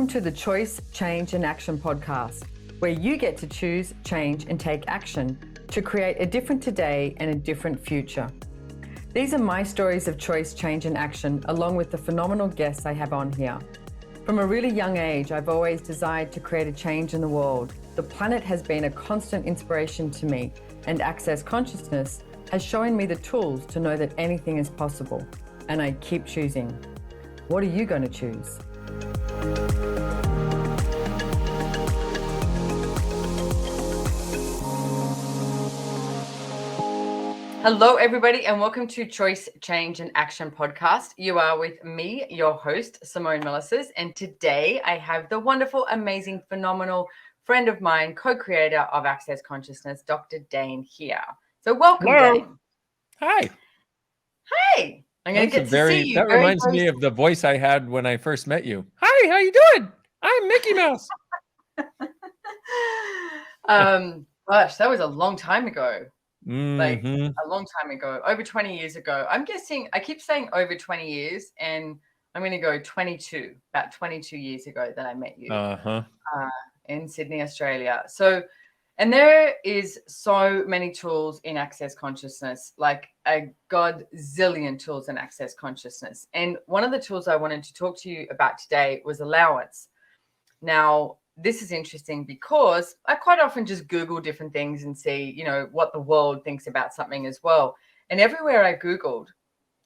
Welcome to the Choice, Change and Action podcast, where you get to choose, change and take action to create a different today and a different future. These are my stories of choice, change and action, along with the phenomenal guests I have on here. From a really young age, I've always desired to create a change in the world. The planet has been a constant inspiration to me, and Access Consciousness has shown me the tools to know that anything is possible. And I keep choosing. What are you going to choose? Hello, everybody, and welcome to Choice, Change and Action podcast. You are with me, your host, Simone Milasas, and today I have the wonderful, amazing, phenomenal friend of mine, co-creator of Access Consciousness, Dr. Dain Heer. So welcome, Hello. Dain. Hi. Hey, I'm going to get to see you. That reminds me of the voice I had when I first met you. Hi, how you doing? I'm Mickey Mouse. Gosh, that was a long time ago. Like Mm-hmm. a long time ago, over 20 years ago. I'm guessing, I keep saying over 20 years, and I'm going to go 22, about 22 years ago that I met you in Sydney, Australia. So, and there is so many tools in Access Consciousness, like a godzillion tools in Access Consciousness. And one of the tools I wanted to talk to you about today was allowance. Now, this is interesting because I quite often just Google different things and see, you know, what the world thinks about something as well. And everywhere I Googled,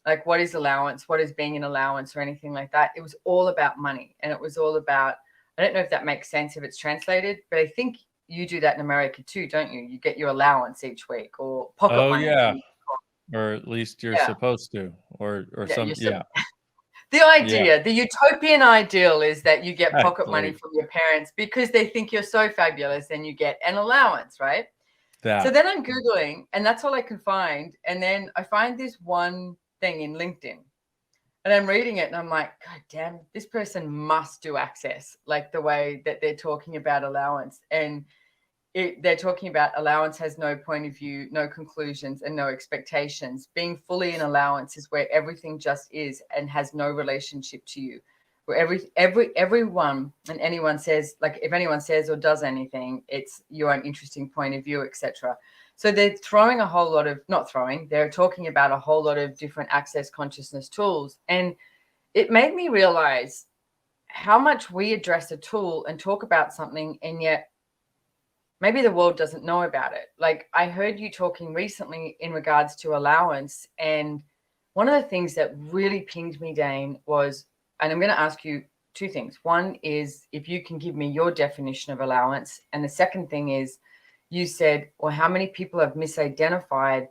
like, what is allowance? What is being an allowance or anything like that? It was all about money. And it was all about, I don't know if that makes sense if it's translated, but I think you do that in America too, don't you? You get your allowance each week or pocket money. Yeah. Or at least you're supposed to, or some. The idea, the utopian ideal is that you get pocket money from your parents because they think you're so fabulous and you get an allowance, right? So then I'm Googling and that's all I can find. And then I find this one thing in LinkedIn and I'm reading it and I'm like, God damn, this person must do Access, like the way that they're talking about allowance. And they're talking about allowance has no point of view, no conclusions, and no expectations. Being fully in allowance is where everything just is and has no relationship to you. Where everyone and anyone says, like if anyone says or does anything, it's your own interesting point of view, etc. So they're throwing a whole lot of, not throwing, they're talking about a whole lot of different Access Consciousness tools. And it made me realize how much we address a tool and talk about something, and yet maybe the world doesn't know about it. Like I heard you talking recently in regards to allowance. And one of the things that really pinged me, Dain, was, and I'm going to ask you two things. One is if you can give me your definition of allowance. And the second thing is you said, well, how many people have misidentified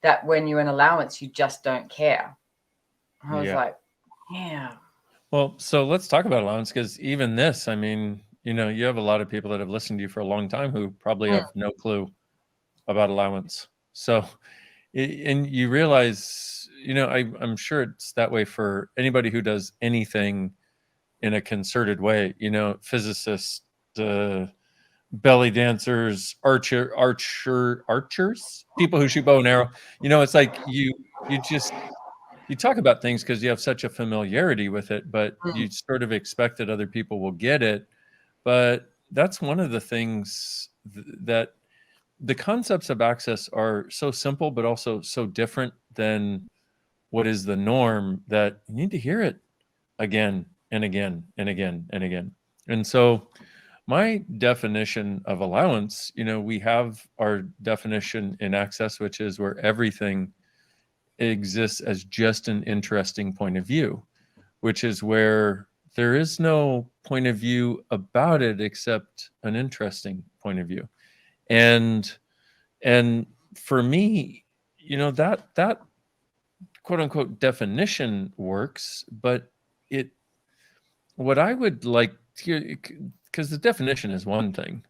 that when you're in allowance, you just don't care? I was like, yeah. Well, so let's talk about allowance because even this, I mean, you know, you have a lot of people that have listened to you for a long time who probably have no clue about allowance. So, and you realize, you know, I'm sure it's that way for anybody who does anything in a concerted way, you know, physicists, belly dancers, archers, people who shoot bow and arrow. You know, it's like you talk about things because you have such a familiarity with it, but you sort of expect that other people will get it. But that's one of the things that the concepts of access are so simple, but also so different than what is the norm that you need to hear it again and again and again and again. And so my definition of allowance, you know, we have our definition in access, which is where everything exists as just an interesting point of view, which is where there is no point of view about it except an interesting point of view. And for me, you know, that quote unquote definition works, but what I would like to, because the definition is one thing,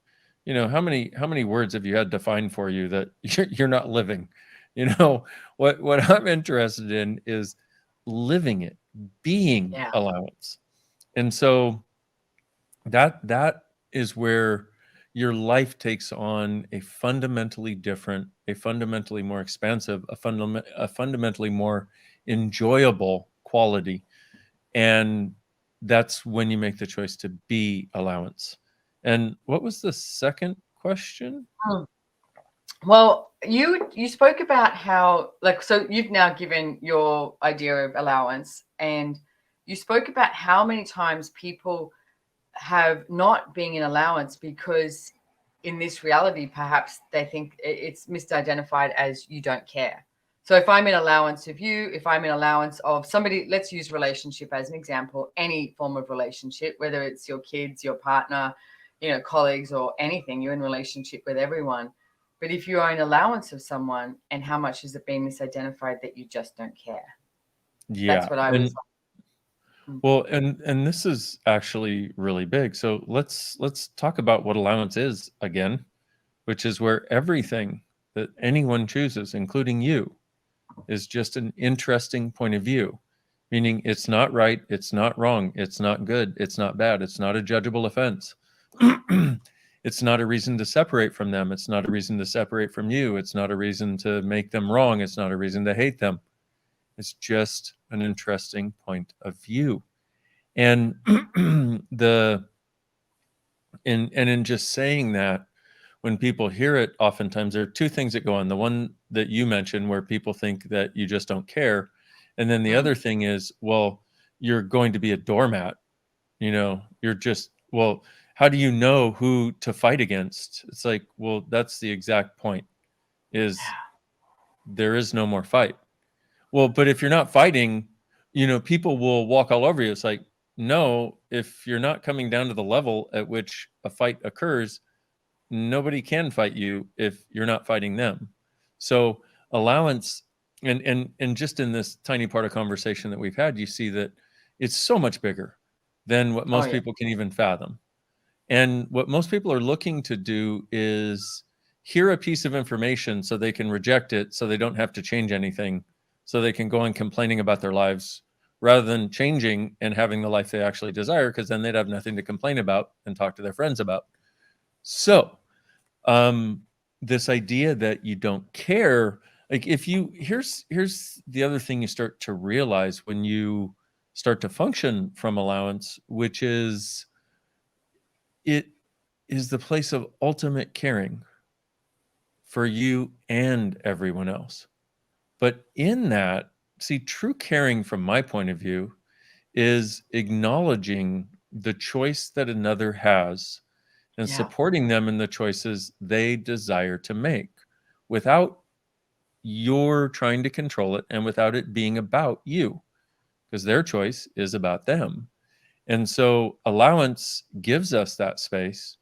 you know, how many words have you had defined for you that you're not living? You know, what I'm interested in is living it, being allowance. And so that is where your life takes on a fundamentally different, a fundamentally more expansive, a fundamentally more enjoyable quality. And that's when you make the choice to be allowance. And what was the second question? Well, you spoke about how, like, so you've now given your idea of allowance, and you spoke about how many times people have not been in allowance because in this reality, perhaps they think it's misidentified as you don't care. So if I'm in allowance of you, if I'm in allowance of somebody, let's use relationship as an example, any form of relationship, whether it's your kids, your partner, colleagues, or anything, you're in relationship with everyone. But if you are in allowance of someone, and how much has it been misidentified that you just don't care? Yeah. That's what I was. Well, and this is actually really big. So let's talk about what allowance is again, which is where everything that anyone chooses, including you, is just an interesting point of view, meaning it's not right, it's not wrong, it's not good, it's not bad, it's not a judgeable offense. It's not a reason to separate from them. It's not a reason to separate from you. It's not a reason to make them wrong. It's not a reason to hate them. It's just an interesting point of view. And in just saying that, when people hear it, oftentimes there are two things that go on. The one that you mentioned, where people think that you just don't care. And then the other thing is, well, you're going to be a doormat. You're just, well, how do you know who to fight against? It's like, well, that's the exact point, is there is no more fight. Well, but if you're not fighting, people will walk all over you. It's like, no, if you're not coming down to the level at which a fight occurs, nobody can fight you if you're not fighting them. So allowance, and just in this tiny part of conversation that we've had, you see that it's so much bigger than what most people can even fathom. And what most people are looking to do is hear a piece of information so they can reject it, so they don't have to change anything, so they can go on complaining about their lives rather than changing and having the life they actually desire, because then they'd have nothing to complain about and talk to their friends about. So this idea that you don't care, like, here's the other thing you start to realize when you start to function from allowance, which is, it is the place of ultimate caring for you and everyone else. But in that, see, true caring from my point of view is acknowledging the choice that another has and supporting them in the choices they desire to make, without your trying to control it and without it being about you, because their choice is about them. And so allowance gives us that space.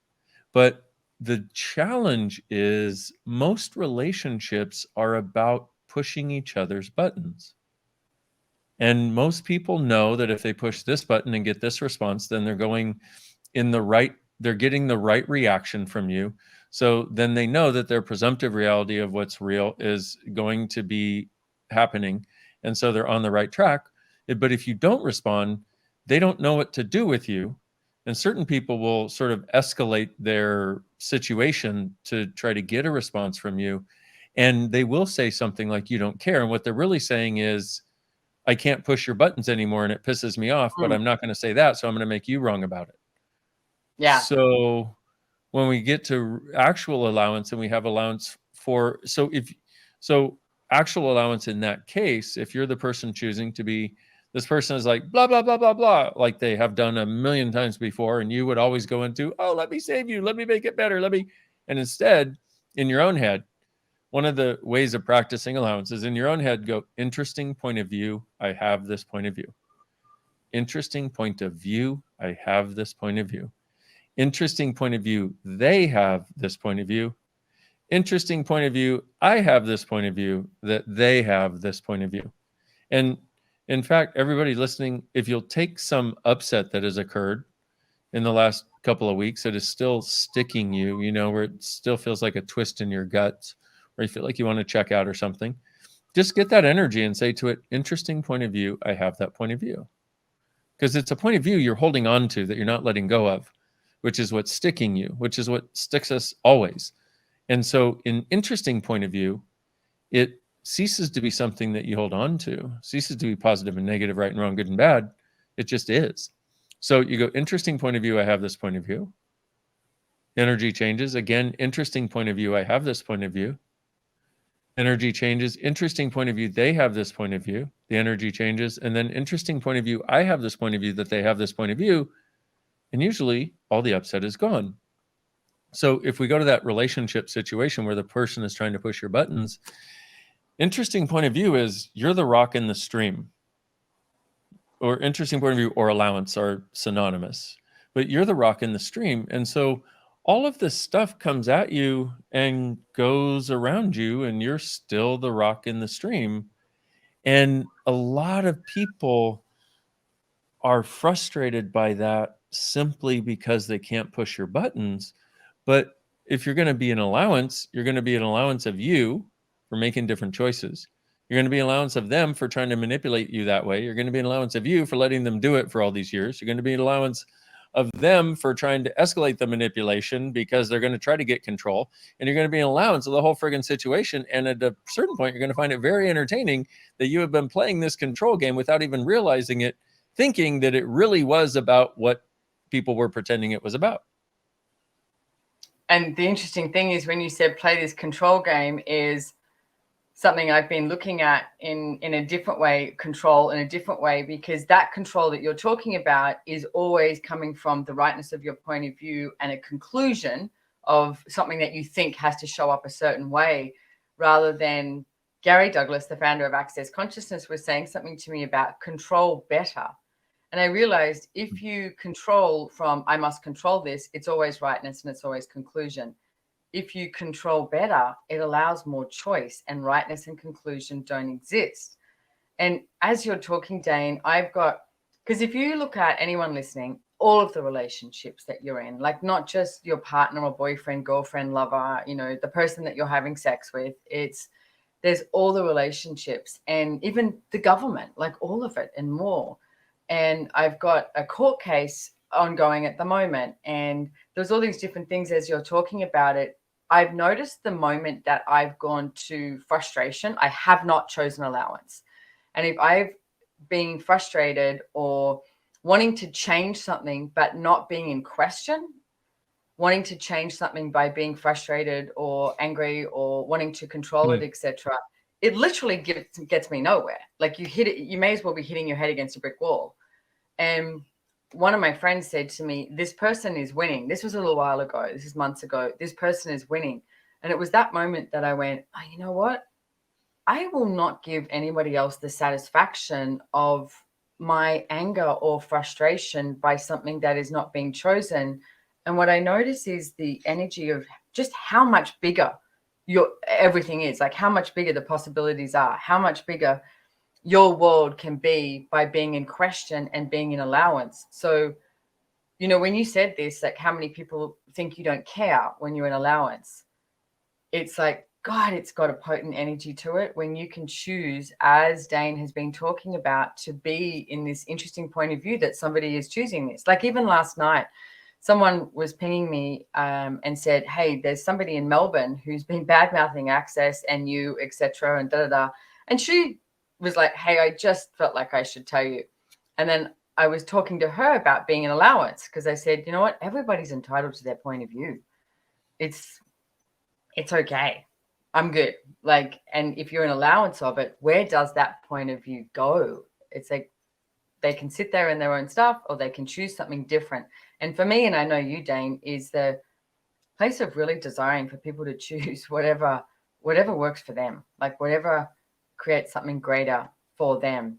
But the challenge is, most relationships are about pushing each other's buttons. And most people know that if they push this button and get this response, then they're going in the right, they're getting the right reaction from you. So then they know that their presumptive reality of what's real is going to be happening. And so they're on the right track. But if you don't respond, they don't know what to do with you. And certain people will sort of escalate their situation to try to get a response from you. And they will say something like, you don't care. And what they're really saying is, I can't push your buttons anymore and it pisses me off, but I'm not going to say that. So I'm going to make you wrong about it. Yeah. So when we get to actual allowance, and we have allowance for, so actual allowance in that case, if you're the person choosing to be, this person is like, blah, blah, blah, blah, blah, like they have done a million times before. And you would always go into, oh, let me save you. Let me make it better. And instead, in your own head, one of the ways of practicing allowance is, in your own head, go, interesting point of view, I have this point of view. Interesting point of view, I have this point of view. Interesting point of view, they have this point of view. Interesting point of view, I have this point of view, that they have this point of view. And in fact, everybody listening, if you'll take some upset that has occurred in the last couple of weeks that is still sticking you, where it still feels like a twist in your guts, or you feel like you want to check out or something, just get that energy and say to it, interesting point of view, I have that point of view. Because it's a point of view you're holding on to that you're not letting go of, which is what's sticking you, which is what sticks us always. And so in interesting point of view, it ceases to be something that you hold on to, ceases to be positive and negative, right and wrong, good and bad. It just is. So you go, interesting point of view, I have this point of view. Energy changes. Again, interesting point of view, I have this point of view. Energy changes. Interesting point of view, they have this point of view. The energy changes. And then interesting point of view, I have this point of view, that they have this point of view. And usually all the upset is gone. So if we go to that relationship situation where the person is trying to push your buttons, interesting point of view is you're the rock in the stream. Or interesting point of view or allowance are synonymous. But you're the rock in the stream. And so all of this stuff comes at you and goes around you, and you're still the rock in the stream. And a lot of people are frustrated by that simply because they can't push your buttons. But if you're going to be an allowance, you're going to be an allowance of you for making different choices. You're going to be an allowance of them for trying to manipulate you that way. You're going to be an allowance of you for letting them do it for all these years. You're going to be an allowance of them for trying to escalate the manipulation because they're going to try to get control. And you're going to be an allowance of the whole friggin' situation. And at a certain point, you're going to find it very entertaining that you have been playing this control game without even realizing it, thinking that it really was about what people were pretending it was about. And the interesting thing is, when you said play this control game, is something I've been looking at in a different way, control in a different way, because that control that you're talking about is always coming from the rightness of your point of view and a conclusion of something that you think has to show up a certain way, rather than Gary Douglas, the founder of Access Consciousness, was saying something to me about control better. And I realized if you control from, I must control this, it's always rightness and it's always conclusion. If you control better, it allows more choice, and rightness and conclusion don't exist. And as you're talking, Dain, because if you look at anyone listening, all of the relationships that you're in, like not just your partner or boyfriend, girlfriend, lover, the person that you're having sex with, there's all the relationships, and even the government, like all of it and more. And I've got a court case ongoing at the moment, and there's all these different things as you're talking about it. I've noticed the moment that I've gone to frustration, I have not chosen allowance. And if I've been frustrated or wanting to change something, but not being in question, wanting to change something by being frustrated or angry or wanting to control it, etc., it literally gets me nowhere. Like you hit it, you may as well be hitting your head against a brick wall. And one of my friends said to me, this person is winning. This was a little while ago. This is months ago. This person is winning. And it was that moment that I went, oh, you know what? I will not give anybody else the satisfaction of my anger or frustration by something that is not being chosen. And what I notice is the energy of just how much bigger everything is, like how much bigger the possibilities are, how much bigger your world can be by being in question and being in allowance. So, when you said this, like how many people think you don't care when you're in allowance, it's like, God, it's got a potent energy to it when you can choose, as Dain has been talking about, to be in this interesting point of view that somebody is choosing this. Like even last night, someone was pinging me and said, hey, there's somebody in Melbourne who's been bad-mouthing Access and you, etc. and da-da-da. And she was like, hey, I just felt like I should tell you. And then I was talking to her about being an allowance, because I said, you know what? Everybody's entitled to their point of view. It's okay. I'm good. Like, and if you're an allowance of it, where does that point of view go? It's like they can sit there in their own stuff, or they can choose something different. And for me, and I know you, Dain, is the place of really desiring for people to choose whatever works for them, like whatever creates something greater for them.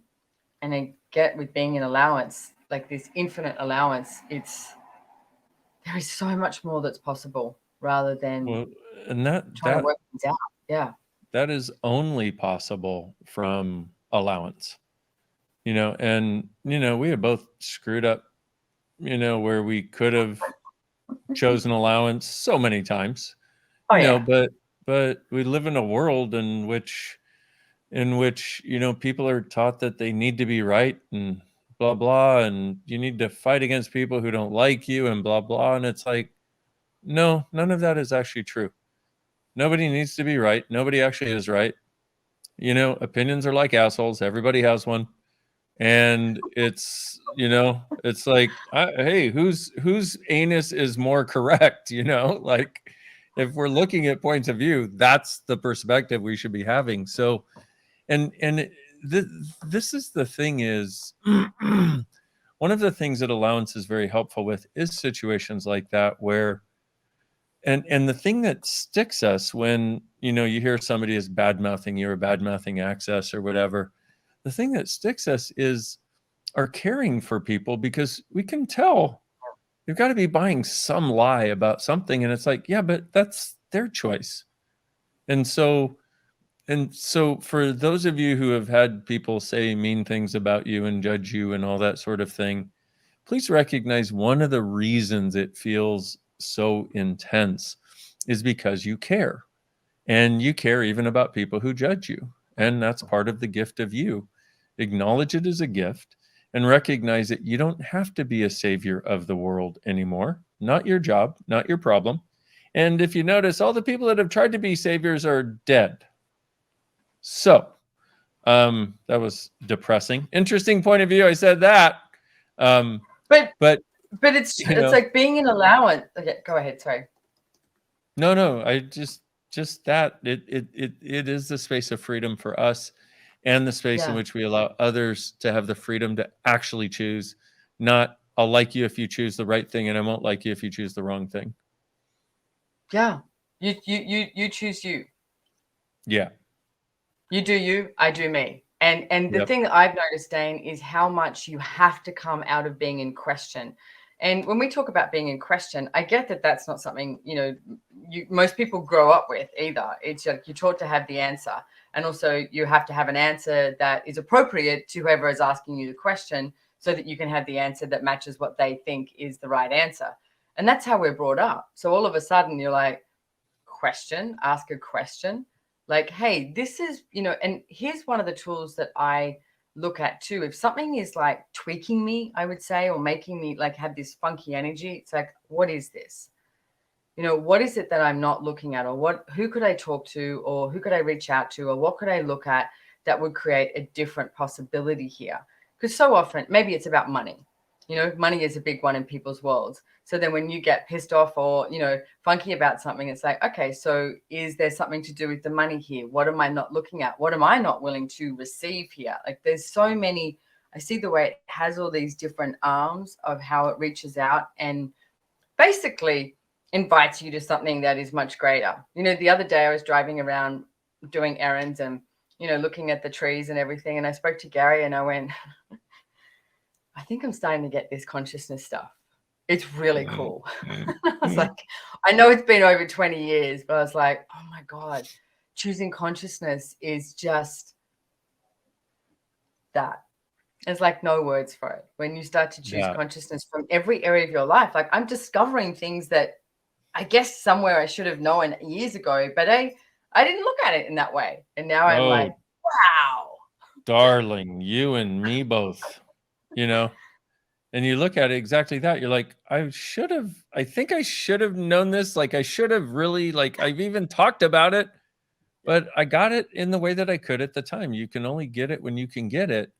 And I get with being an allowance, like this infinite allowance, there is so much more that's possible rather than trying to work things out. Yeah. That is only possible from allowance, and, we have both screwed up, where we could have chosen allowance so many times, but we live in a world in which, people are taught that they need to be right and blah, blah, and you need to fight against people who don't like you and blah, blah. And it's like, no, none of that is actually true. Nobody needs to be right. Nobody actually is right. Opinions are like assholes. Everybody has one. And it's, it's like, hey, whose anus is more correct? Like, if we're looking at points of view, that's the perspective we should be having. So, and this is the thing is, one of the things that allowance is very helpful with is situations like that where, and the thing that sticks us when, you hear somebody is bad-mouthing you or bad-mouthing access or whatever, the thing that sticks us is our caring for people, because we can tell you've got to be buying some lie about something. And it's like, yeah, but that's their choice. And so for those of you who have had people say mean things about you and judge you and all that sort of thing, please recognize one of the reasons it feels so intense is because you care. And you care even about people who judge you. And that's part of the gift of you. Acknowledge it as a gift and recognize that you don't have to be a savior of the world anymore. Not your job, not your problem. And if you notice, all the people that have tried to be saviors are dead. So that was depressing. Interesting point of view. I said that. But it's like being an allowance. Okay, go ahead. Sorry. No. I just that it is the space of freedom for us, and the space in which we allow others to have the freedom to actually choose. Not, I'll like you if you choose the right thing, and I won't like you if you choose the wrong thing. Yeah, you choose you. Yeah. You do you, I do me. And the thing that I've noticed, Dain, is how much you have to come out of being in question. And when we talk about being in question, I get that that's not something, most people grow up with either. It's like you're taught to have the answer. And also you have to have an answer that is appropriate to whoever is asking you the question, so that you can have the answer that matches what they think is the right answer. And that's how we're brought up. So all of a sudden you're like, question, ask a question. Like, hey, this is, and here's one of the tools that I look at too. If something is like tweaking me, I would say, or making me like have this funky energy, it's like, what is this? What is it that I'm not looking at? Or who could I talk to? Or who could I reach out to? Or what could I look at that would create a different possibility here? Because so often, maybe it's about money. Money is a big one in people's worlds. So then when you get pissed off or, funky about something, it's like, okay, so is there something to do with the money here? What am I not looking at? What am I not willing to receive here? Like, there's so many, I see the way it has all these different arms of how it reaches out and basically invites you to something that is much greater. The other day I was driving around doing errands and, looking at the trees and everything. And I spoke to Gary and I went, I think I'm starting to get this consciousness stuff. It's really cool. I was like, I know it's been over 20 years, but I was like, oh my God, choosing consciousness is just that. There's like no words for it. When you start to choose consciousness from every area of your life, like I'm discovering things that I guess somewhere I should have known years ago, but I didn't look at it in that way. And now I'm like, wow. Darling, you and me both, and you look at it exactly that. You're like, I think I should have known this. Like, I should have really, like, I've even talked about it, but I got it in the way that I could at the time. You can only get it when you can get it.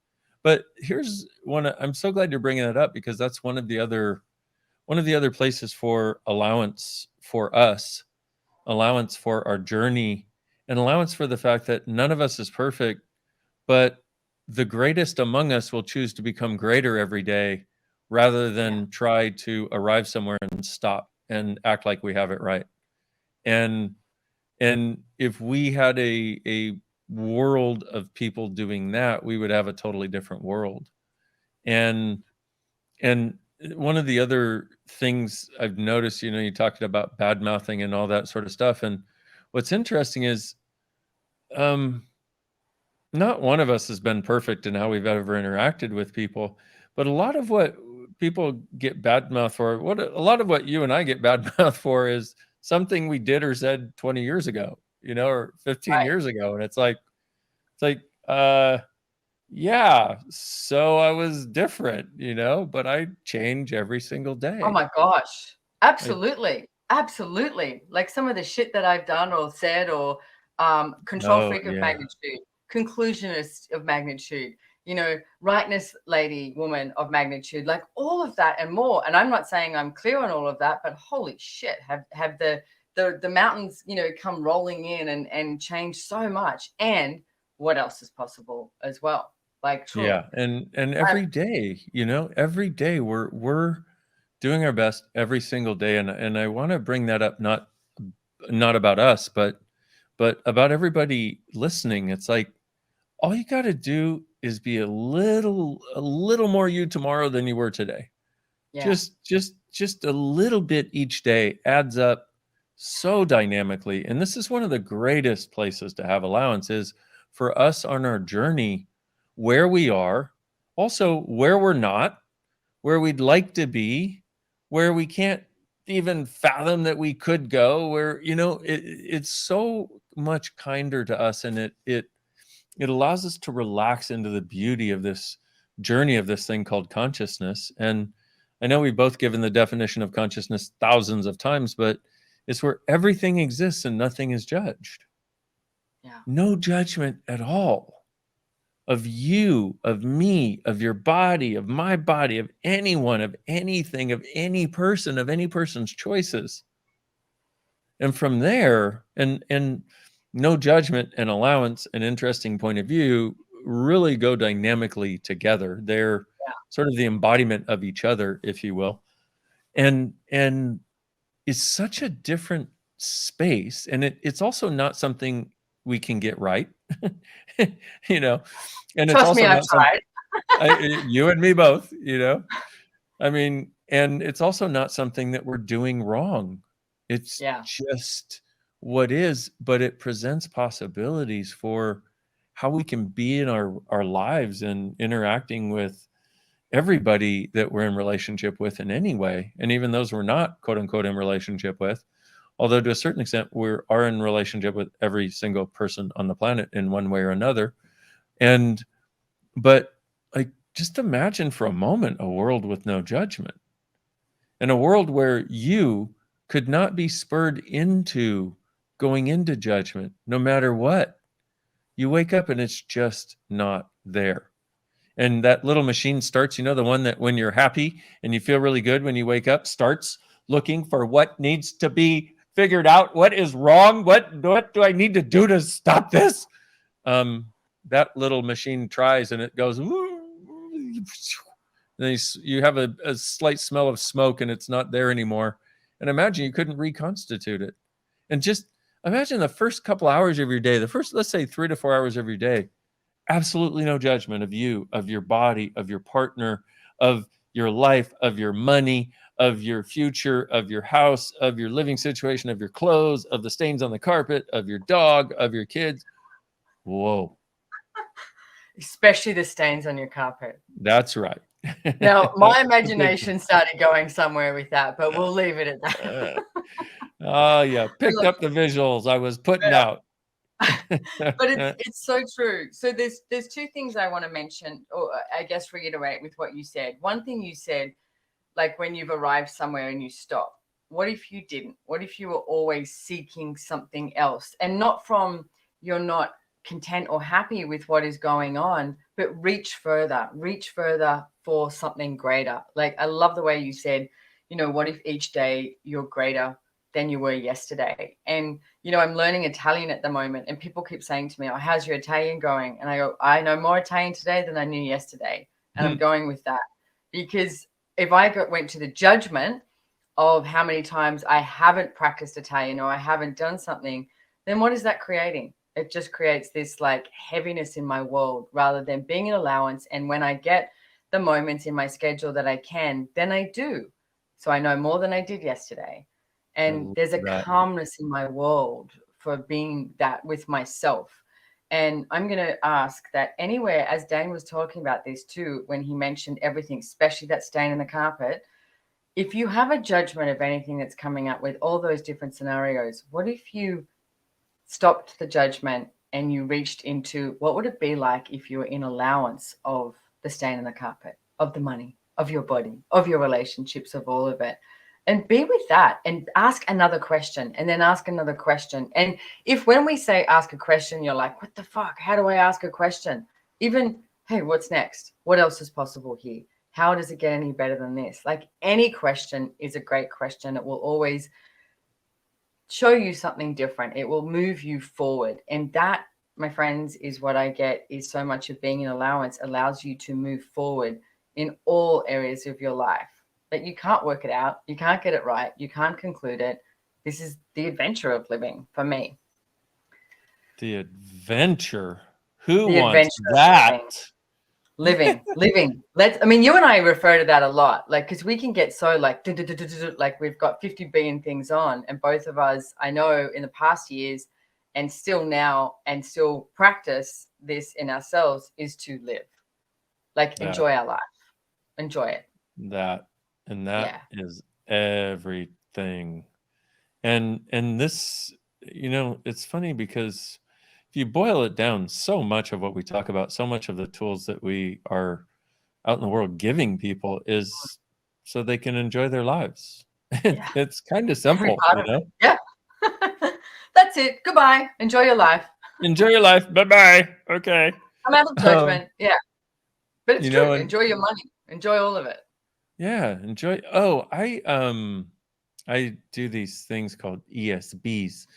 But here's I'm so glad you're bringing that up, because that's one of the other places for allowance for us, allowance for our journey, and allowance for the fact that none of us is perfect, but the greatest among us will choose to become greater every day, rather than try to arrive somewhere and stop and act like we have it right. And if we had a world of people doing that, we would have a totally different world. And one of the other things I've noticed, you talked about bad mouthing and all that sort of stuff. And what's interesting is, not one of us has been perfect in how we've ever interacted with people, but a lot of what people get bad mouth for, a lot of what you and I get bad mouth for, is something we did or said 20 years ago, or 15 years ago. And it's like, yeah, so I was different, but I change every single day. Oh my gosh. Absolutely. Absolutely. Like some of the shit that I've done or said, or control freak of magnitude, conclusionist of magnitude, rightness lady, woman of magnitude, like all of that and more. And I'm not saying I'm clear on all of that, but holy shit, have the mountains, come rolling in and change so much. And what else is possible as well? Like, truly. Yeah. And every day, every day we're doing our best every single day. And I want to bring that up, not about us, but about everybody listening. It's like, all you got to do is be a little more you tomorrow than you were today. Yeah. Just a little bit each day adds up so dynamically. And this is one of the greatest places to have allowance, is for us on our journey, where we are, also where we're not, where we'd like to be, where we can't even fathom that we could go, where, it's so much kinder to us. And it allows us to relax into the beauty of this journey of this thing called consciousness. And I know we've both given the definition of consciousness thousands of times, but it's where everything exists and nothing is judged. Yeah. No judgment at all of you, of me, of your body, of my body, of anyone, of anything, of any person, of any person's choices. And from there, and no judgment and allowance, an interesting point of view, really go dynamically together. They're sort of the embodiment of each other, if you will. And it's such a different space. And it's also not something we can get right. And it's Trust also me, I've tried. you and me both, I mean, and it's also not something that we're doing wrong. It's just what is, but it presents possibilities for how we can be in our lives and interacting with everybody that we're in relationship with in any way. And even those we're not, quote unquote, in relationship with, although to a certain extent we are in relationship with every single person on the planet in one way or another. But like, just imagine for a moment a world with no judgment, and a world where you could not be spurred into going into judgment no matter what. You wake up and it's just not there. And that little machine starts, the one that when you're happy and you feel really good when you wake up, starts looking for what needs to be figured out. What is wrong? What do I need to do to stop this? That little machine tries and it goes, and you have a slight smell of smoke and it's not there anymore. And imagine you couldn't reconstitute it. And just imagine the first couple hours of your day, the first, let's say 3 to 4 hours of your day, absolutely no judgment of you, of your body, of your partner, of your life, of your money, of your future, of your house, of your living situation, of your clothes, of the stains on the carpet, of your dog, of your kids. Whoa. Especially the stains on your carpet. That's right. Now, my imagination started going somewhere with that, but we'll leave it at that. Oh, yeah. Picked up the visuals I was putting out. But it's so true. So there's two things I want to mention, or I guess reiterate with what you said. One thing you said, like when you've arrived somewhere and you stop. What if you didn't? What if you were always seeking something else, and not from you're not content or happy with what is going on, but reach further for something greater. Like, I love the way you said, what if each day you're greater than you were yesterday? And, I'm learning Italian at the moment, and people keep saying to me, oh, how's your Italian going? And I go, I know more Italian today than I knew yesterday. And I'm going with that, because if I went to the judgment of how many times I haven't practiced Italian or I haven't done something, then what is that creating? It just creates this like heaviness in my world, rather than being an allowance. And when I get the moments in my schedule that I can, then I do. So I know more than I did yesterday. And there's a calmness in my world for being that with myself. And I'm going to ask that anywhere, as Dain was talking about this too, when he mentioned everything, especially that stain in the carpet, if you have a judgment of anything that's coming up with all those different scenarios, what if you stopped the judgment and you reached into what would it be like if you were in allowance of the stain in the carpet, of the money, of your body, of your relationships, of all of it, and be with that and ask another question and then ask another question. And if when we say ask a question, you're like, what the fuck? How do I ask a question? Even hey, what's next? What else is possible here? How does it get any better than this? Like, any question is a great question. It will always show you something different. It will move you forward. And that, my friends, is what I get, is so much of being in allowance allows you to move forward in all areas of your life. But you can't work it out. You can't get it right. You can't conclude it. This is the adventure of living for me. The adventure. Who wants that? Living. I mean, you and I refer to that a lot, like, because we can get so like we've got 50 billion things on, and both of us, I know in the past years and still now and still practice this in ourselves, is to live, like, enjoy our life, enjoy it. That is everything. And this, it's funny because if you boil it down, so much of what we talk about, so much of the tools that we are out in the world giving people is so they can enjoy their lives. Yeah. It's kind of simple, Yeah. That's it. Goodbye. Enjoy your life. Enjoy your life. Bye-bye. Okay. I'm out of judgment. Yeah. But it's true. And enjoy your money. Enjoy all of it. Yeah. Enjoy. Oh, I do these things called ESBs,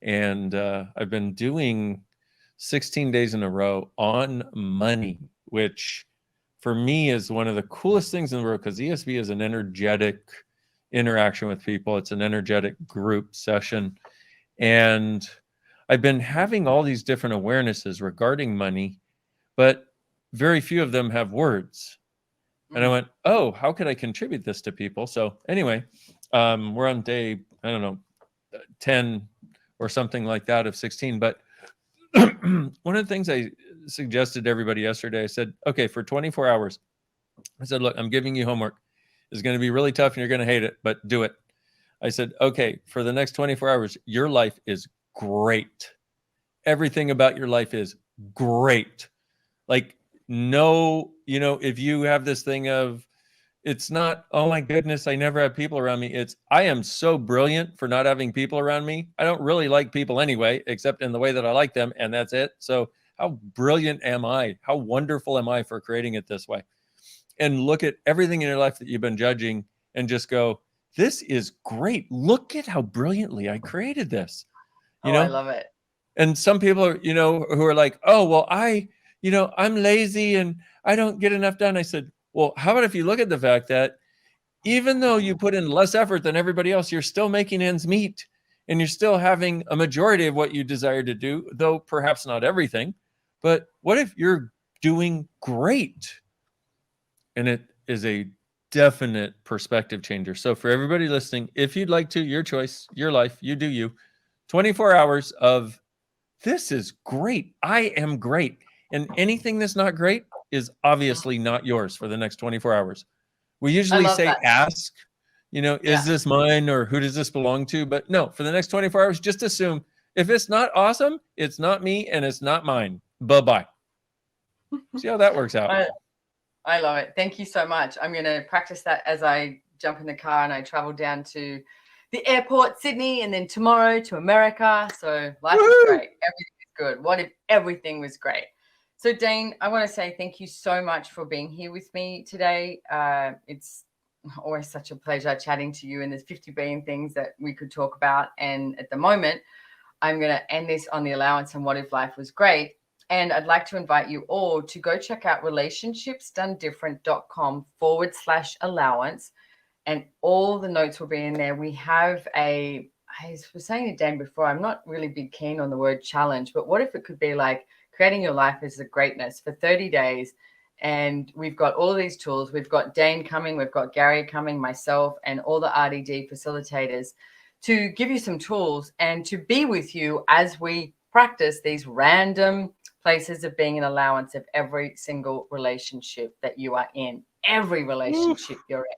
and I've been doing 16 days in a row on money, which for me is one of the coolest things in the world, because ESB is an energetic interaction with people. It's an energetic group session. And I've been having all these different awarenesses regarding money, but very few of them have words. And I went, oh, how could I contribute this to people? So anyway, we're on day, I don't know, 10 or something like that of 16. But one of the things I suggested to everybody yesterday, I said, okay, for 24 hours, I said, look, I'm giving you homework. It's going to be really tough and you're going to hate it, but do it. I said, okay, for the next 24 hours, your life is great. Everything about your life is great. Like, no, if you have this thing of, it's not, oh my goodness, I never have people around me. It's, I am so brilliant for not having people around me. I don't really like people anyway, except in the way that I like them, and that's it. So how brilliant am I? How wonderful am I for creating it this way? And look at everything in your life that you've been judging and just go, this is great. Look at how brilliantly I created this. I love it. And some people are, who are like, oh, well, I'm lazy and I don't get enough done. I said, well, how about if you look at the fact that even though you put in less effort than everybody else, you're still making ends meet and you're still having a majority of what you desire to do, though perhaps not everything. But what if you're doing great? And it is a definite perspective changer. So for everybody listening, if you'd like to, your choice, your life, you do you, 24 hours of, this is great. I am great. And anything that's not great is obviously not yours for the next 24 hours. We usually say, ask, is this mine or who does this belong to? But no, for the next 24 hours, just assume if it's not awesome, it's not me and it's not mine. Bye-bye. See how that works out. I love it. Thank you so much. I'm going to practice that as I jump in the car and I travel down to the airport, Sydney, and then tomorrow to America. So life is great. Everything is good. What if everything was great? So Dain, I want to say thank you so much for being here with me today. It's always such a pleasure chatting to you, and there's 50 billion things that we could talk about. And at the moment, I'm going to end this on the allowance and what if life was great. And I'd like to invite you all to go check out relationshipsdonedifferent.com/allowance. And all the notes will be in there. We have I was saying to Dan before, I'm not really big keen on the word challenge, but what if it could be like creating your life as a greatness for 30 days? And we've got all of these tools. We've got Dain coming, we've got Gary coming, myself, and all the RDD facilitators to give you some tools and to be with you as we practice these random places of being an allowance of every single relationship that you are in, every relationship you're in.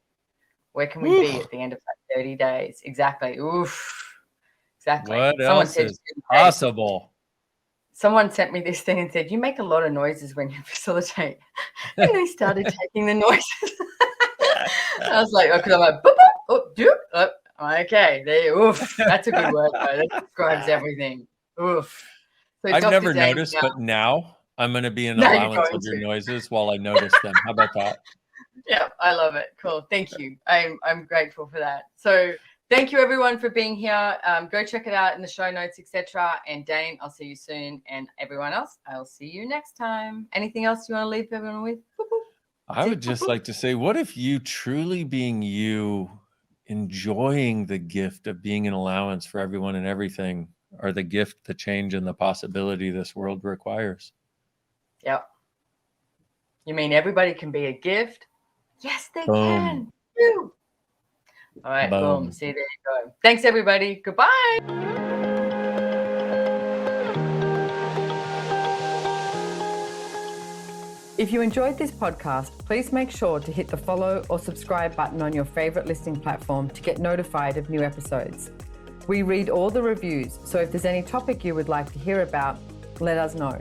Where can we be at the end of that 30 days? Exactly. Oof. Exactly. What else is possible? Someone sent me this thing and said, you make a lot of noises when you facilitate. And they started taking the noises. I was like, because I'm like, boop, boop, doop, oh, okay. Oof. That's a good word, though. That describes everything. Oof. So I've never noticed, but now I'm going to be an allowance of your noises while I notice them. How about that? Yeah, I love it. Cool. Thank you. I'm grateful for that. So thank you everyone for being here. Go check it out in the show notes, etc. And Dain, I'll see you soon. And everyone else, I'll see you next time. Anything else you want to leave everyone with? I would just like to say, what if you truly being you, enjoying the gift of being an allowance for everyone and everything, are the gift, the change, and the possibility this world requires? Yep. You mean everybody can be a gift? Yes, they can. Woo. All right, boom. See, there you go. Thanks, everybody. Goodbye. If you enjoyed this podcast, please make sure to hit the follow or subscribe button on your favorite listening platform to get notified of new episodes. We read all the reviews, so if there's any topic you would like to hear about, let us know.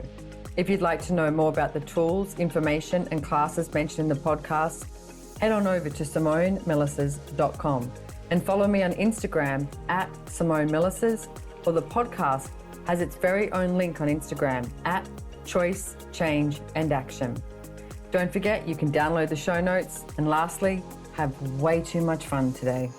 If you'd like to know more about the tools, information, and classes mentioned in the podcast, head on over to SimoneMilasas.com and follow me on Instagram at Simone Milasas, or the podcast has its very own link on Instagram at Choice, Change, and Action. Don't forget, you can download the show notes. And lastly, have way too much fun today.